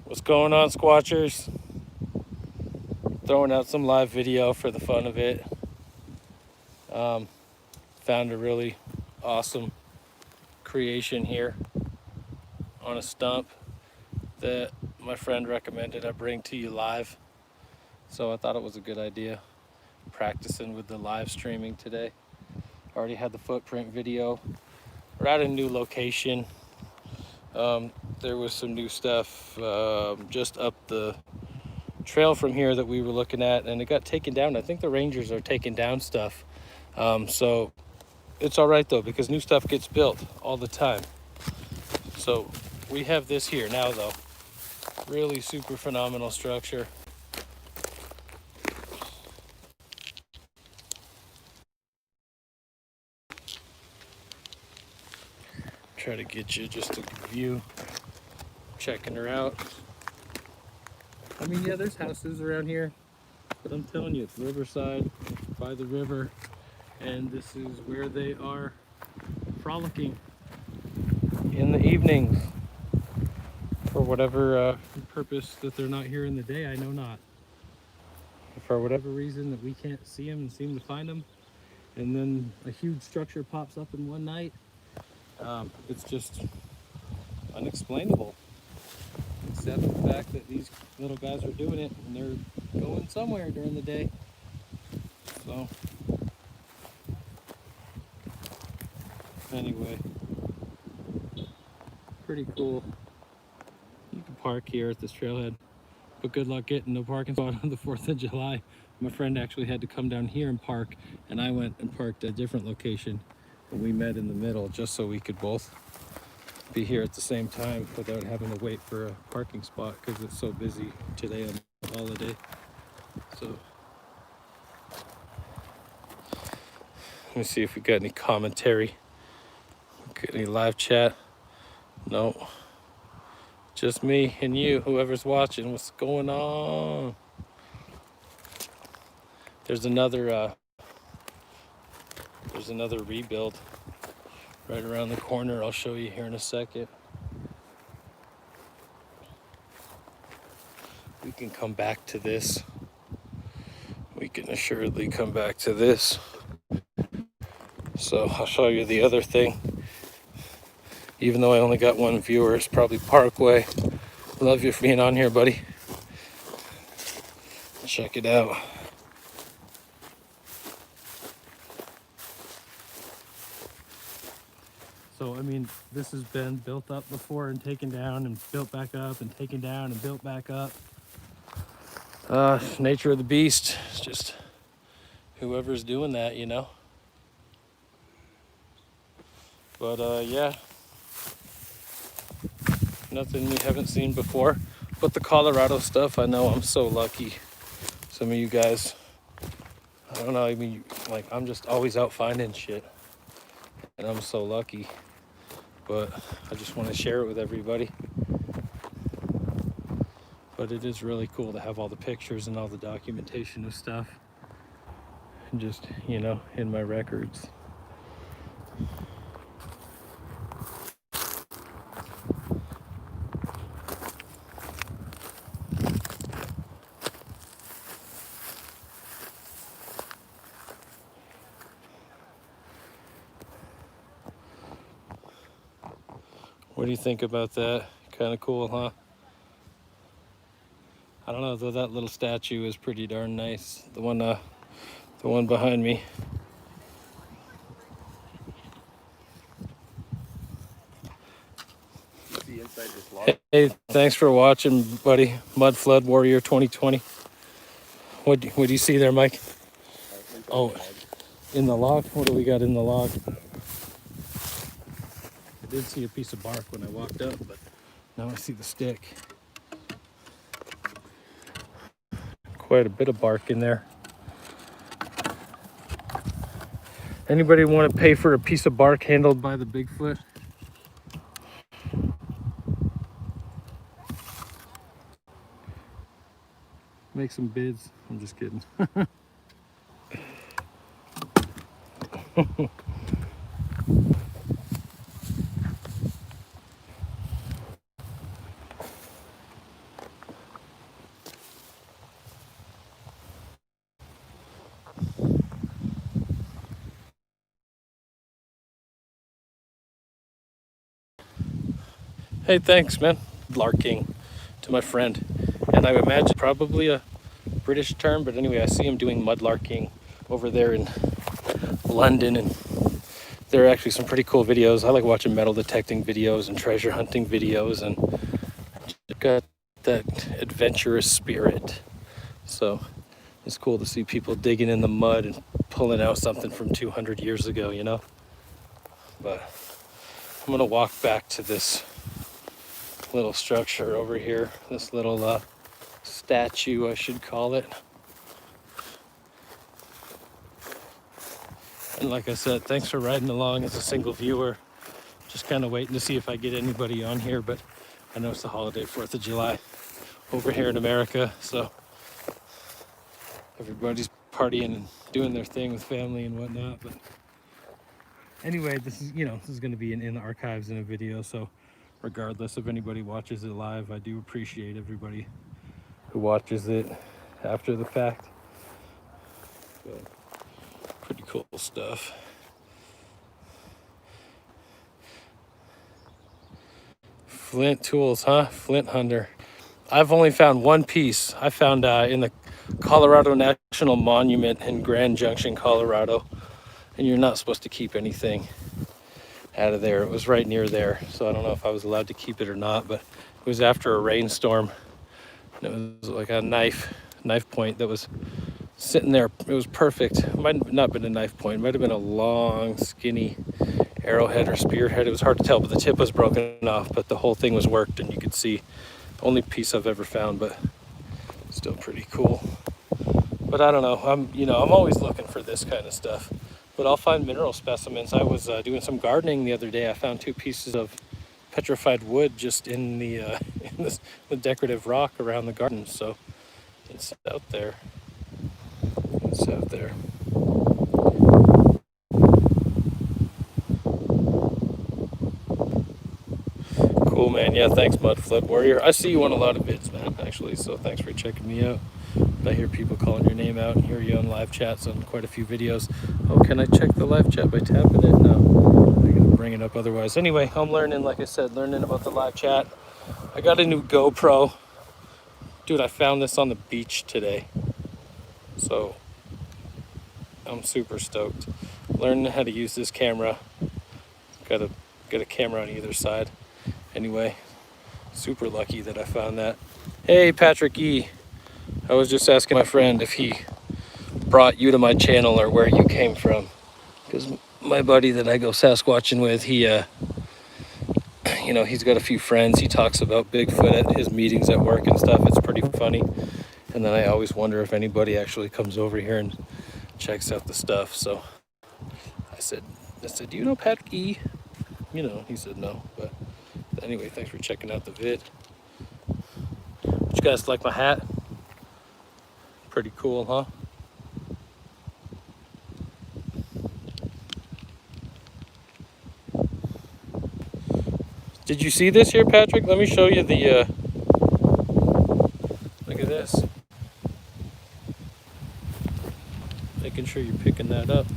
What's going on, Squatchers? Throwing out some live video for the fun of it. Found a really awesome creation here on a stump that my friend recommended I bring to you live. So I thought it was a good idea. Practicing with the live streaming today. Already had the footprint video. We're at a new location. There was some new stuff just up the trail from here that we were looking at, and it got taken down. I think the rangers are taking down stuff. So it's all right though, because new stuff gets built all the time. So we have this here now though. Really super phenomenal structure. Try to get you just a view, checking her out. I mean, yeah, there's houses around here, but I'm telling you, it's riverside, by the river, and this is where they are frolicking in the evenings for whatever purpose that they're not here in the day. I know not. For whatever reason that we can't see them and seem to find them, and then a huge structure pops up in one night. It's just unexplainable, except the fact that these little guys are doing it and they're going somewhere during the day. So anyway, pretty cool. You can park here at this trailhead, but good luck getting no parking spot on the 4th of July. My friend actually had to come down here and park, and I went and parked at a different location, and we met in the middle just so we could both be here at the same time without having to wait for a parking spot because it's so busy today on the holiday. So let me see if we got any commentary. Got any live chat? No. Just me and you, whoever's watching. What's going on? There's another rebuild right around the corner. I'll show you here in a second. We can come back to this. We can assuredly come back to this. So I'll show you the other thing. Even though I only got one viewer, it's probably Parkway. Love you for being on here, buddy. Check it out. So, I mean, this has been built up before and taken down and built back up and taken down and built back up. Nature of the beast. It's just whoever's doing that, you know. But, yeah. Nothing we haven't seen before. But the Colorado stuff, I know I'm so lucky. Some of you guys, I don't know, I mean, like, I'm just always out finding shit. And I'm so lucky. But I just want to share it with everybody. But it is really cool to have all the pictures and all the documentation of stuff. And just, you know, in my records. What do you think about that? Kind of cool, huh? I don't know, though that little statue is pretty darn nice. The one behind me. Hey, thanks for watching, buddy. Mud Flood Warrior 2020. What do you see there, Mike? Oh, in the log? What do we got in the log? I did see a piece of bark when I walked up, but now I see the stick. Quite a bit of bark in there. Anybody want to pay for a piece of bark handled by the Bigfoot? Make some bids. I'm just kidding. Hey, thanks, man. Larking to my friend. And I imagine probably a British term, but anyway, I see him doing mudlarking over there in London, and there are actually some pretty cool videos. I like watching metal detecting videos and treasure hunting videos, and got that adventurous spirit. So it's cool to see people digging in the mud and pulling out something from 200 years ago, you know? But I'm gonna walk back to this little structure over here, this little statue, I should call it. And like I said, thanks for riding along as a single viewer. Just kind of waiting to see if I get anybody on here, but I know it's the holiday 4th of July over here in America, so everybody's partying and doing their thing with family and whatnot. But anyway, this is, this is going to be in the archives in a video, so regardless if anybody watches it live, I do appreciate everybody who watches it after the fact. So, pretty cool stuff. Flint tools, huh? Flint hunter. I've only found one piece. I found in the Colorado National Monument in Grand Junction, Colorado. And you're not supposed to keep anything out of there. It was right near there, so I don't know if I was allowed to keep it or not, but it was after a rainstorm. And it was like a knife point that was sitting there. It was perfect. It might have not been a knife point. It might have been a long, skinny arrowhead or spearhead. It was hard to tell, but the tip was broken off, but the whole thing was worked, and you could see. Only piece I've ever found, but still pretty cool. But I don't know. I'm always looking for this kind of stuff. But I'll find mineral specimens. I was doing some gardening the other day. I found 2 pieces of petrified wood just in the the decorative rock around the garden. So it's out there. It's out there. Cool, man. Yeah, thanks, Mudflip Warrior. I see you on a lot of vids, man, actually, so thanks for checking me out. I hear people calling your name out and hear you on live chats on quite a few videos. Oh, can I check the live chat by tapping it? No, I'm gonna bring it up otherwise. Anyway, I'm learning, like I said, learning about the live chat. I got a new GoPro. Dude, I found this on the beach today. So I'm super stoked. Learning how to use this camera. Got a camera on either side. Anyway, super lucky that I found that. Hey, Patrick E. I was just asking my friend if he brought you to my channel or where you came from. Because my buddy that I go Sasquatching with, he, he's got a few friends. He talks about Bigfoot at his meetings at work and stuff. It's pretty funny. And then I always wonder if anybody actually comes over here and checks out the stuff. So I said, do you know Patrick E? He said no. But anyway, thanks for checking out the vid. But you guys like my hat? Pretty cool, huh? Did you see this here, Patrick? Let me show you the, look at this. Making sure you're picking that up.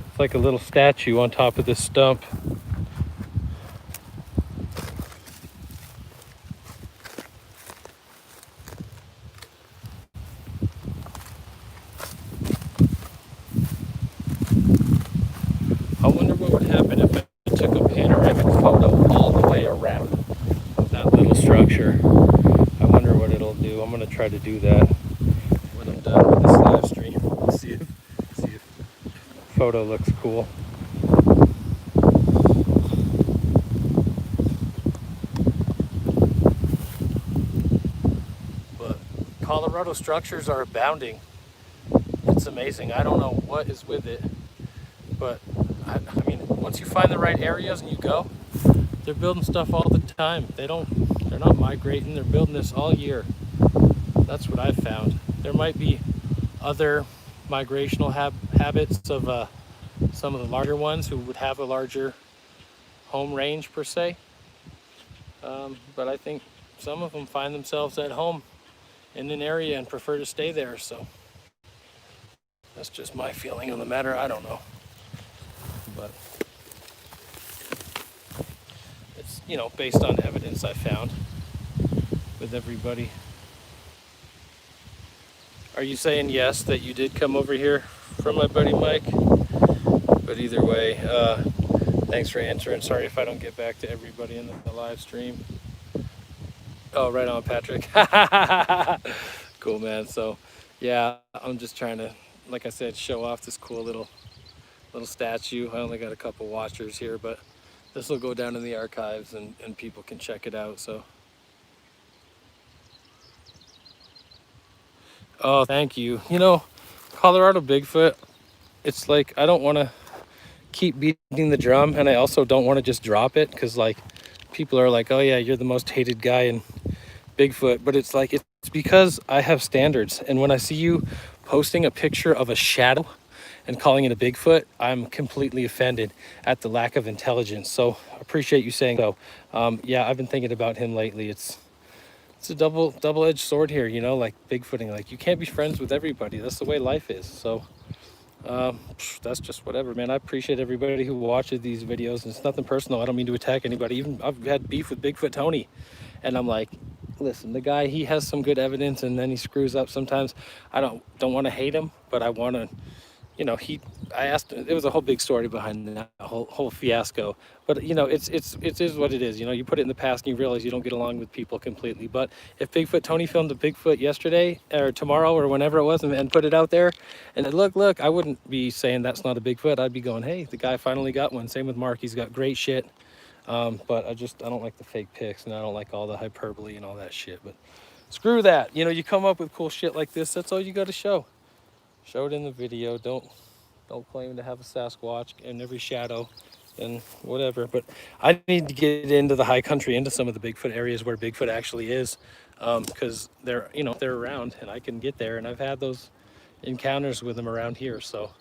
It's like a little statue on top of this stump. I wonder what would happen if I took a panoramic photo all the way around that little structure. I wonder what it'll do. I'm gonna try to do that when I'm done with this live stream. See if photo looks cool. But Colorado structures are abounding. It's amazing. I don't know what is with it, but I mean, once you find the right areas and you go, they're building stuff all the time. They're not migrating. They're building this all year. That's what I've found. There might be other migrational habits of some of the larger ones who would have a larger home range per se. But I think some of them find themselves at home in an area and prefer to stay there. So That's just my feeling on the matter. I don't know. But it's, you know, based on evidence I found with everybody. Are you saying yes that you did come over here from my buddy Mike? But either way, thanks for answering. Sorry if I don't get back to everybody in the live stream. Oh, right on, Patrick. Cool, man. So, yeah, I'm just trying to, like I said, show off this cool little statue. I only got a couple watchers here, but this will go down in the archives and people can check it out. So, oh, thank you. You know, Colorado Bigfoot, it's like I don't want to keep beating the drum, and I also don't want to just drop it because, like, people are like, oh, yeah, you're the most hated guy in Bigfoot. But it's like, it's because I have standards. And when I see you posting a picture of a shadow and calling it a Bigfoot, I'm completely offended at the lack of intelligence. So I appreciate you saying so. Yeah, I've been thinking about him lately. It's a double-edged sword here, you know, like Bigfooting. Like, you can't be friends with everybody. That's the way life is. So that's just whatever, man. I appreciate everybody who watches these videos. And it's nothing personal. I don't mean to attack anybody. Even I've had beef with Bigfoot Tony, and I'm like, listen, the guy, he has some good evidence, and then he screws up sometimes. I don't want to hate him, but I want to, you know, I asked, it was a whole big story behind that whole fiasco, but you know, it is what it is. You know, you put it in the past and you realize you don't get along with people completely. But if Bigfoot Tony filmed a Bigfoot yesterday or tomorrow or whenever it was and put it out there and look, I wouldn't be saying that's not a Bigfoot. I'd be going, hey, the guy finally got one. Same with Mark. He's got great shit. But I don't like the fake pics, and I don't like all the hyperbole and all that shit. But screw that. You know, you come up with cool shit like this, that's all you got to show. Show it in the video. Don't claim to have a Sasquatch in every shadow and whatever. But I need to get into the high country, into some of the Bigfoot areas where Bigfoot actually is, because they're around and I can get there. And I've had those encounters with them around here. So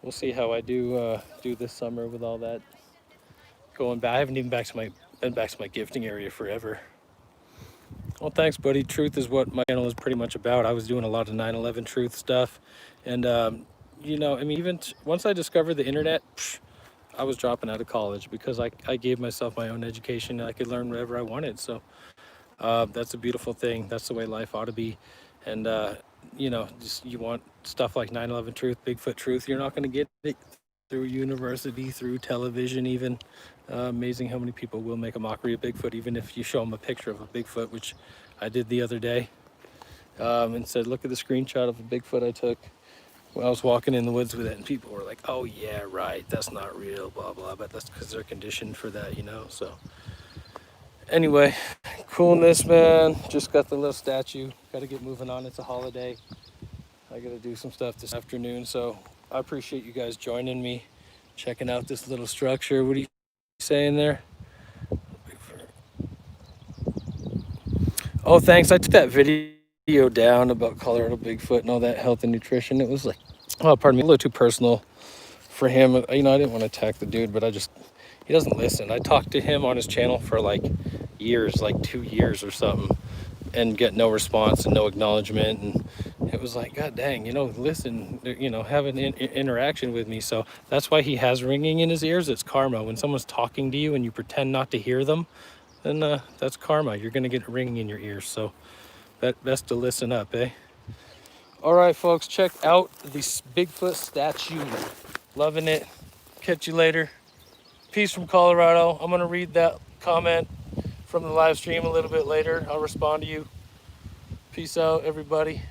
we'll see how I do this summer with all that going back. I haven't even been back to my gifting area forever. Well, thanks, buddy. Truth is what my channel is pretty much about. I was doing a lot of 9/11 truth stuff, and you know, I mean, even once I discovered the internet, I was dropping out of college because I gave myself my own education and I could learn whatever I wanted. So that's a beautiful thing. That's the way life ought to be. And you know, just you want stuff like 9/11 truth, Bigfoot truth. You're not going to get it through university, through television, even. Amazing how many people will make a mockery of Bigfoot, even if you show them a picture of a Bigfoot, which I did the other day, and said, look at the screenshot of a Bigfoot I took when I was walking in the woods with it, and people were like, oh yeah, right, that's not real, blah blah. But that's because they're conditioned for that, you know. So anyway, coolness, man. Just got the little statue. Got to get moving on. It's a holiday. I got to do some stuff this afternoon. So I appreciate you guys joining me, checking out this little structure. What are you saying there? Oh, thanks. I took that video down about Colorado Bigfoot and all that health and nutrition. It was like, oh, pardon me, a little too personal for him. You know, I didn't want to attack the dude, but he doesn't listen. I talked to him on his channel for like years, like 2 years or something, and get no response and no acknowledgement. And it was like, God dang, you know, listen, you know, have an interaction with me. So that's why he has ringing in his ears. It's karma. When someone's talking to you and you pretend not to hear them, then that's karma. You're going to get ringing in your ears. So best to listen up, eh? All right, folks, check out this Bigfoot statue. Loving it. Catch you later. Peace from Colorado. I'm going to read that comment from the live stream a little bit later. I'll respond to you. Peace out, everybody.